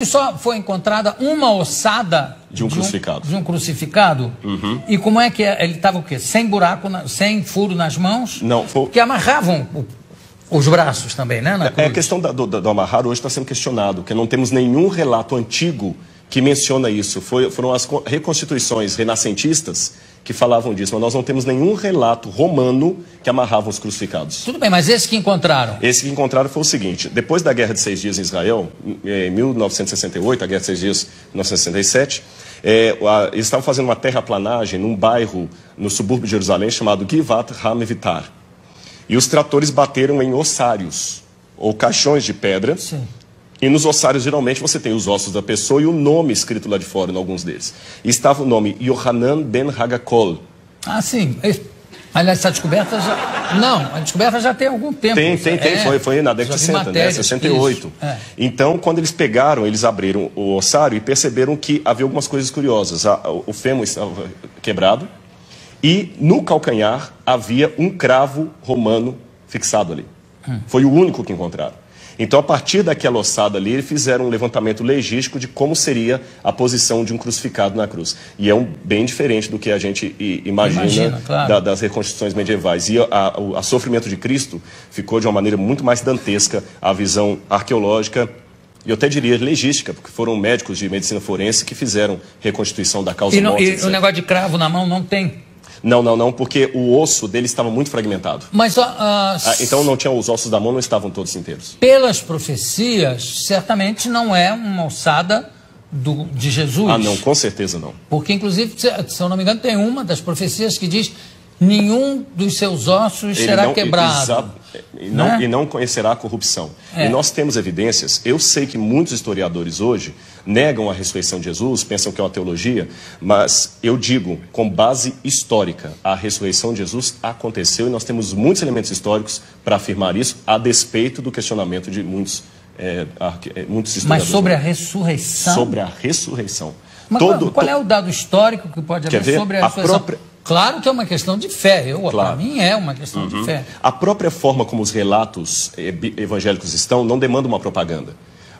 Só foi encontrada uma ossada de um crucificado. De um crucificado? Uhum. E como é que é? Ele estava o quê? Sem buraco, sem furo nas mãos? Não, que amarravam os braços também, né? A questão do amarrar hoje está sendo questionado, porque não temos nenhum relato antigo que menciona isso. Foram as reconstituições renascentistas que falavam disso, mas nós não temos nenhum relato romano que amarrava os crucificados. Tudo bem, mas esse que encontraram? Esse que encontraram foi o seguinte: depois da Guerra de 6 Dias em Israel, em 1968, a Guerra de 6 Dias em 1967, eles estavam fazendo uma terraplanagem num bairro no subúrbio de Jerusalém chamado Givat HaMevitar. E os tratores bateram em ossários, ou caixões de pedra. Sim. E nos ossários, geralmente, você tem os ossos da pessoa e o nome escrito lá de fora, em alguns deles. E estava o nome Yohanan ben Hagakol. Ah, sim. Aliás, essa descoberta já... Não, a descoberta já tem algum tempo. Tem. Foi na década de 60, né? 68. Então, quando eles pegaram, eles abriram o ossário e perceberam que havia algumas coisas curiosas. O fêmur estava quebrado e no calcanhar havia um cravo romano fixado ali. Foi o único que encontraram. Então, a partir daquela ossada ali, eles fizeram um levantamento legístico de como seria a posição de um crucificado na cruz. E é bem diferente do que a gente imagina claro. Das reconstruções medievais. E o sofrimento de Cristo ficou de uma maneira muito mais dantesca, a visão arqueológica e eu até diria legística, porque foram médicos de medicina forense que fizeram reconstituição da causa morte. E o negócio de cravo na mão não tem? Não, porque o osso dele estava muito fragmentado. Mas, então não tinha os ossos da mão, não estavam todos inteiros. Pelas profecias, certamente não é uma ossada de Jesus. Ah, não, com certeza não. Porque, inclusive, se eu não me engano, tem uma das profecias que diz: nenhum dos seus ossos será quebrado. E não conhecerá a corrupção. E nós temos evidências. Eu sei que muitos historiadores hoje negam a ressurreição de Jesus, pensam que é uma teologia, mas eu digo, com base histórica, a ressurreição de Jesus aconteceu e nós temos muitos elementos históricos para afirmar isso, a despeito do questionamento de muitos historiadores. Mas sobre a ressurreição? Sobre a ressurreição. Mas qual é o dado histórico que pode haver sobre a ressurreição? Claro que é uma questão de fé, para mim é uma questão de fé. A própria forma como os relatos evangélicos estão não demanda uma propaganda.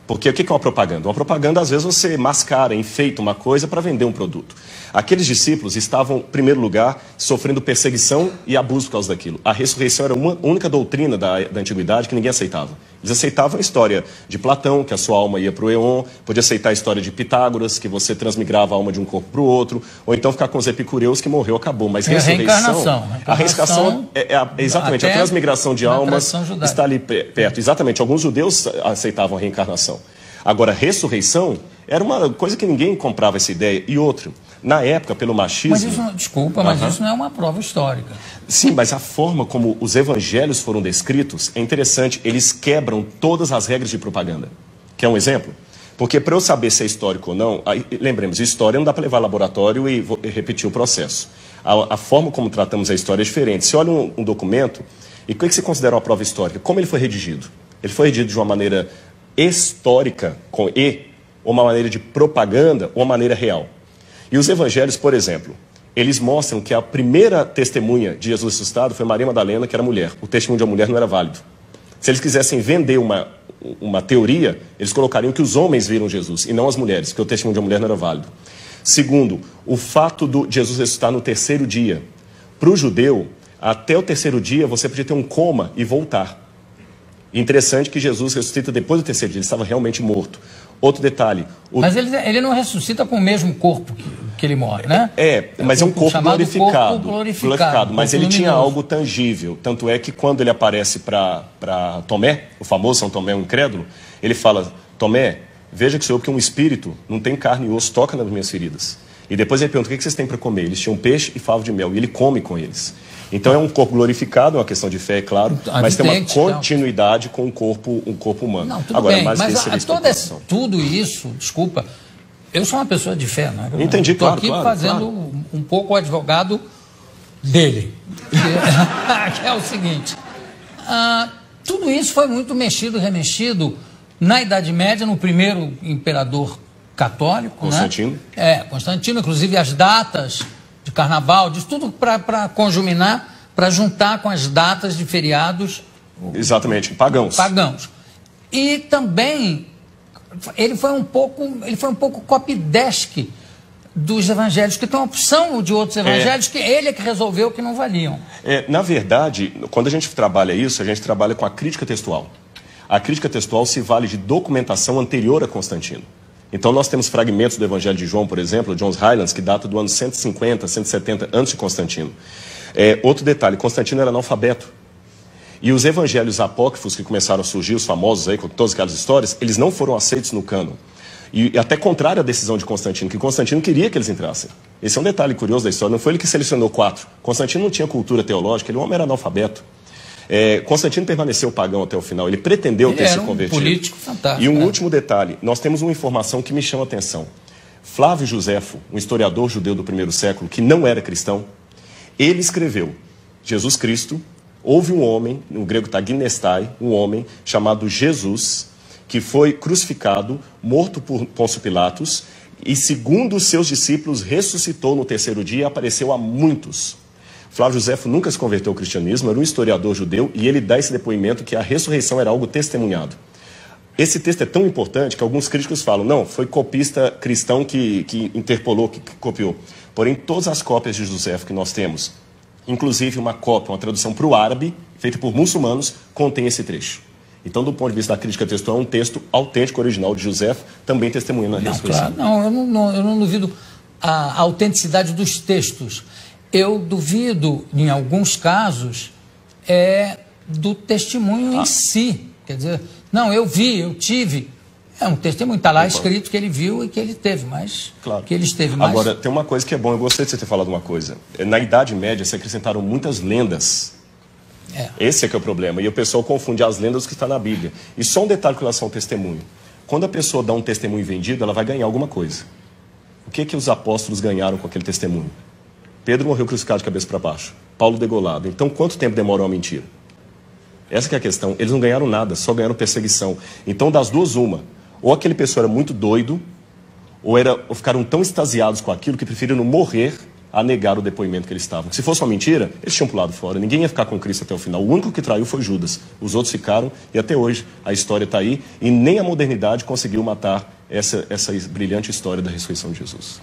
Porque o que é uma propaganda? Uma propaganda, às vezes, você mascara, enfeita uma coisa para vender um produto. Aqueles discípulos estavam, em primeiro lugar, sofrendo perseguição e abuso por causa daquilo. A ressurreição era uma única doutrina da antiguidade que ninguém aceitava. Eles aceitavam a história de Platão, que a sua alma ia para o Éon, podia aceitar a história de Pitágoras, que você transmigrava a alma de um corpo para o outro, ou então ficar com os epicureus, que morreu, acabou. Mas ressurreição... A reencarnação exatamente, a transmigração de almas está ali perto. Exatamente, alguns judeus aceitavam a reencarnação. Agora, ressurreição era uma coisa que ninguém comprava essa ideia. E outra, na época, pelo machismo... Mas isso, desculpa, mas isso não é uma prova histórica. Sim, mas a forma como os evangelhos foram descritos é interessante. Eles quebram todas as regras de propaganda. Quer um exemplo? Porque para eu saber se é histórico ou não, lembremos, história não dá para levar ao laboratório e repetir o processo. A forma como tratamos a história é diferente. Você olha um documento, e o que você considera uma prova histórica? Como ele foi redigido? Ele foi redigido de uma maneira histórica, com E, ou uma maneira de propaganda, ou uma maneira real. E os evangelhos, por exemplo, eles mostram que a primeira testemunha de Jesus ressuscitado foi Maria Madalena, que era mulher. O testemunho de uma mulher não era válido. Se eles quisessem vender uma teoria, eles colocariam que os homens viram Jesus, e não as mulheres, porque o testemunho de uma mulher não era válido. Segundo, o fato de Jesus ressuscitar no terceiro dia. Para o judeu, até o terceiro dia, você podia ter um coma e voltar. Interessante que Jesus ressuscita depois do terceiro dia, ele estava realmente morto. Outro detalhe... Mas ele não ressuscita com o mesmo corpo que ele morre, né? Mas é um corpo glorificado. Corpo glorificado. Mas ele tinha algo tangível. Tanto é que quando ele aparece para Tomé, o famoso São Tomé, o incrédulo, ele fala: Tomé, veja que sou eu, que um espírito não tem carne e osso, toca nas minhas feridas. E depois ele pergunta: o que vocês têm para comer? Eles tinham peixe e favo de mel, e ele come com eles. Então é um corpo glorificado, é uma questão de fé, é claro, mas tem uma continuidade com um corpo humano. Não, tudo bem, mas tudo isso, desculpa, eu sou uma pessoa de fé, não é? Entendi, Estou aqui fazendo um pouco o advogado dele, que é o seguinte, tudo isso foi muito mexido, remexido na Idade Média, no primeiro imperador católico, Constantino. né? Constantino, inclusive as datas de carnaval, disso tudo para conjuminar, para juntar com as datas de feriados. Exatamente, pagãos. E também ele foi um pouco copydesk dos evangelhos, que tem uma opção de outros evangelhos que ele é que resolveu que não valiam. Na verdade, quando a gente trabalha isso, a gente trabalha com a crítica textual. A crítica textual se vale de documentação anterior a Constantino. Então nós temos fragmentos do Evangelho de João, por exemplo, John's Highlands, que data do ano 150, 170 antes de Constantino. Outro detalhe, Constantino era analfabeto. E os evangelhos apócrifos que começaram a surgir, os famosos aí, com todas aquelas histórias, eles não foram aceitos no cânon. E até contrário à decisão de Constantino, que Constantino queria que eles entrassem. Esse é um detalhe curioso da história, não foi ele que selecionou 4. Constantino não tinha cultura teológica, ele, o homem era analfabeto. Constantino permaneceu pagão até o final, ele pretendeu ter se convertido. Um político fantástico. E um último detalhe, nós temos uma informação que me chama a atenção. Flávio Josefo, um historiador judeu do primeiro século, que não era cristão, ele escreveu, Jesus Cristo, houve um homem, no grego está ginestai, um homem chamado Jesus, que foi crucificado, morto por Pôncio Pilatos, e segundo os seus discípulos, ressuscitou no terceiro dia e apareceu a muitos. Flávio Josefo nunca se converteu ao cristianismo, era um historiador judeu, e ele dá esse depoimento que a ressurreição era algo testemunhado. Esse texto é tão importante que alguns críticos falam, não, foi copista cristão que interpolou, que copiou. Porém, todas as cópias de Josefo que nós temos, inclusive uma cópia, uma tradução para o árabe, feita por muçulmanos, contém esse trecho. Então, do ponto de vista da crítica textual, é um texto autêntico, original de Josefo, também testemunhando a ressurreição. Claro. Eu não duvido a autenticidade dos textos. Eu duvido, em alguns casos, do testemunho em si. Quer dizer, não, eu vi, eu tive. É um testemunho, está lá escrito que ele viu e que ele teve, mas claro. Que ele esteve mais... Agora, tem uma coisa que é bom, eu gostei de você ter falado uma coisa. Na Idade Média, se acrescentaram muitas lendas. Esse é que é o problema. E o pessoal confunde as lendas que está na Bíblia. E só um detalhe com relação ao testemunho. Quando a pessoa dá um testemunho vendido, ela vai ganhar alguma coisa. O que os apóstolos ganharam com aquele testemunho? Pedro morreu crucificado de cabeça para baixo. Paulo degolado. Então, quanto tempo demora uma mentira? Essa que é a questão. Eles não ganharam nada, só ganharam perseguição. Então, das duas, uma. Ou aquele pessoa era muito doido, ou ficaram tão extasiados com aquilo que preferiram morrer a negar o depoimento que eles estavam. Se fosse uma mentira, eles tinham pulado fora. Ninguém ia ficar com Cristo até o final. O único que traiu foi Judas. Os outros ficaram, e até hoje a história está aí, e nem a modernidade conseguiu matar essa brilhante história da ressurreição de Jesus.